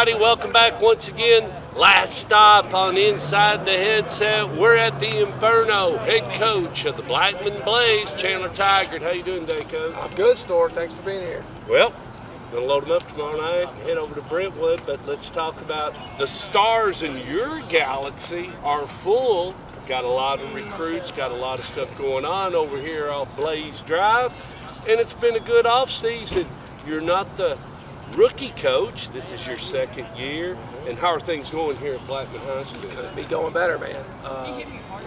everybody. Welcome back once again. Last stop on Inside the Headset. We're at the Inferno. Head coach of the Blackman Blaze, Chandler Tygard. How you doing today, Coach? I'm good, Stork. Thanks for being here. Well, going to load them up tomorrow night and head over to Brentwood, but let's talk about the stars in your galaxy are full. Got a lot of recruits, got a lot of stuff going on over here on Blaze Drive, and it's been a good off season. You're not the rookie coach. This is your second year. And how are things going here at Blackman High School? Couldn't be going better, man.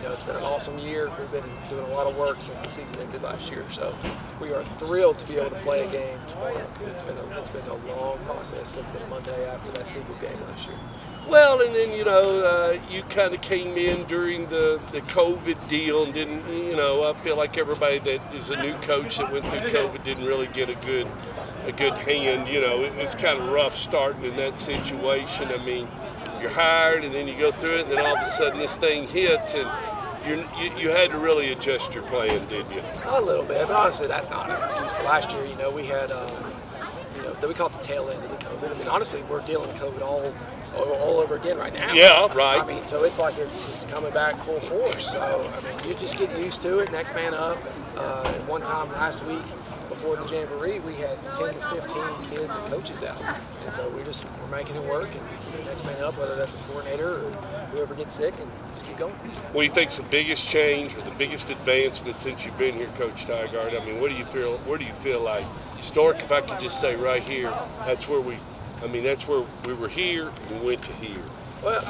It's been an awesome year. We've been doing a lot of work since the season ended last year. So we are thrilled to be able to play a game tomorrow because it's been a long process since the Monday after that single game last year. Well, and then, you kind of came in during the COVID deal and didn't, I feel like everybody that is a new coach that went through COVID didn't really get a good hand. It was kind of rough starting in that situation. I mean, you're hired and then you go through it and then all of a sudden this thing hits and you had to really adjust your plan, didn't you? A little bit, but honestly, that's not an excuse for last year. We had, we caught the tail end of the COVID. I mean, honestly, we're dealing with COVID all over again right now. Yeah, right. I mean, so it's like it's coming back full force. So, I mean, you just get used to it, next man up. And one time last week, before the Jamboree, we had 10 to 15 kids and coaches out. And so we're making it work, and next man up, whether that's a coordinator or whoever gets sick, and just keep going. What do you think's the biggest change or the biggest advancement since you've been here, Coach Tygard? I mean, what do you feel? Where do you feel like, Stork? If I could just say right here, that's where we were here and we went to here. Well,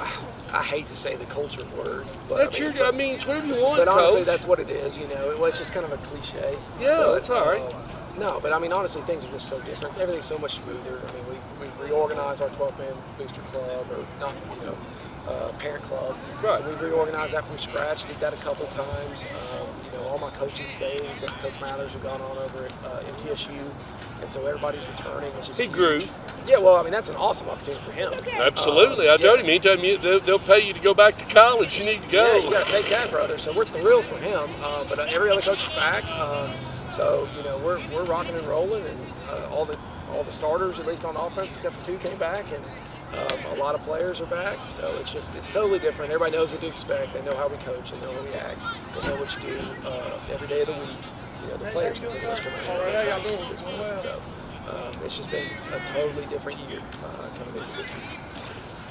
I hate to say the culture word, but that's it's whatever you want. But honestly, Coach. That's what it is. It's just kind of a cliche. Yeah, but, that's all right. No, but I mean, honestly, things are just so different. Everything's so much smoother. I mean, we've reorganized our 12-man booster club, or not, parent club. Right. So we've reorganized that from scratch. Did that a couple times. All my coaches stayed, except Coach Mathers, who gone on over at MTSU. And so everybody's returning, which is he huge. Grew. Yeah, well, I mean, that's an awesome opportunity for him. Absolutely. I told him, anytime they'll pay you to go back to college, you need to go. Yeah, you got to take that, brother. So we're thrilled for him. But every other coach is back. So we're rocking and rolling, and all the starters, at least on offense, except for two, came back, and a lot of players are back. So it's totally different. Everybody knows what to expect. They know how we coach. They know how we act. They know what you do every day of the week. The players know what's coming out at this point. So it's just been a totally different year coming into this season.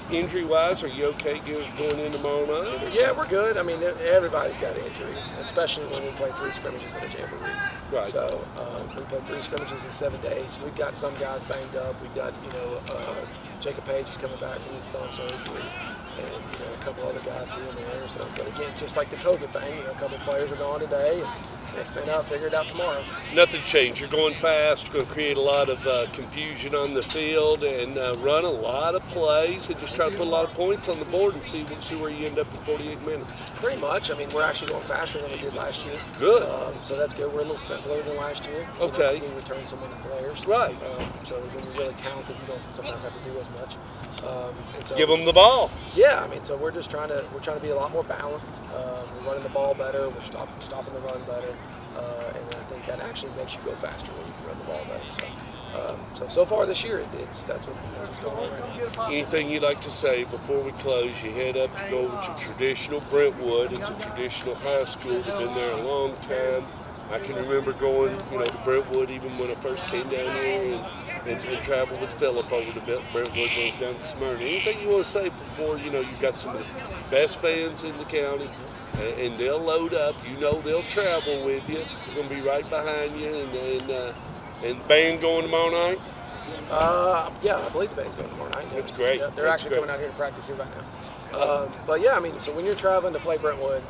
Injury-wise, are you okay going in tomorrow night? Yeah, we're good. I mean, everybody's got injuries, especially when we play 3 scrimmages in a Jamboree. Right. So we played 3 scrimmages in 7 days. We've got some guys banged up. We've got, Jacob Page is coming back from his thumb surgery, and a couple other guys here and there. So, but again, just like the COVID thing, a couple players are gone today, and next man out, figure it out tomorrow. Nothing changed. You're going fast. You're going to create a lot of confusion on the field and run a lot of plays and just try to put a lot of points on the board and see where you end up in 48 minutes. Pretty much. I mean, we're actually going faster than we did last year. Good. So that's good. We're a little simpler than last year. Okay. We return so many players. Right. So when you're really talented, you don't sometimes have to do as much. And so, give them the ball. Yeah, I mean, so we're trying to be a lot more balanced. We're running the ball better. We're stopping the run better. And I think that actually makes you go faster when you can run the ball better. So far this year, that's what's going on right now. Anything you'd like to say before we close? You head up to go over to traditional Brentwood. It's a traditional high school. They've been there a long time. I can remember going, to Brentwood even when I first came down here and traveled with Philip over to Brentwood when I was down to Smyrna. Anything you want to say before, you've got some of the best fans in the county, and they'll load up. They'll travel with you. They're going to be right behind you, and the band going tomorrow night? Yeah, I believe the band's going tomorrow night. That's great. Yeah, they're actually coming out here to practice here right now. But yeah, I mean, so when you're traveling to play Brentwood,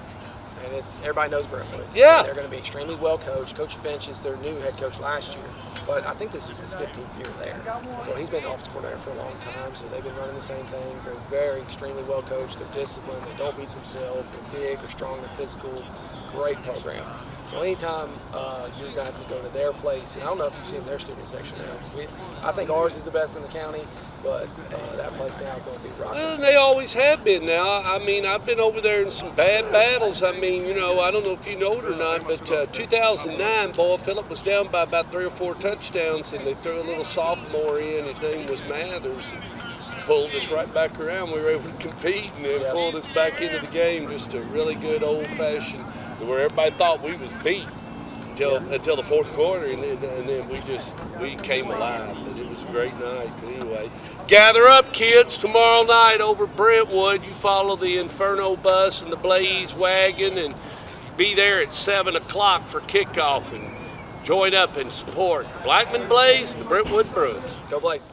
and everybody knows Brentwood. Yeah. They're going to be extremely well coached. Coach Finch is their new head coach last year, but I think this is his 15th year there. So he's been offensive coordinator for a long time, so they've been running the same things. They're very extremely well coached. They're disciplined. They don't beat themselves. They're big. They're strong. They're physical. Great program. So anytime you're going to have to go to their place, and I don't know if you've seen their student section now. I think ours is the best in the county, but that place now is going to be rocking. Well, they always have been now. I mean, I've been over there in some bad battles. I mean, I don't know if you know it or not, but 2009, boy, Philip was down by about 3 or 4 touchdowns, and they threw a little sophomore in. His name was Mathers. pulled us right back around. We were able to compete, and then pulled us back into the game. Just a really good old-fashioned, where everybody thought we was beat until the fourth quarter, and then we came alive. But it was a great night. But anyway, gather up, kids, tomorrow night over Brentwood. You follow the Inferno bus and the Blaze wagon, and be there at 7 o'clock for kickoff, and join up and support the Blackman Blaze and the Brentwood Bruins. Go Blaze.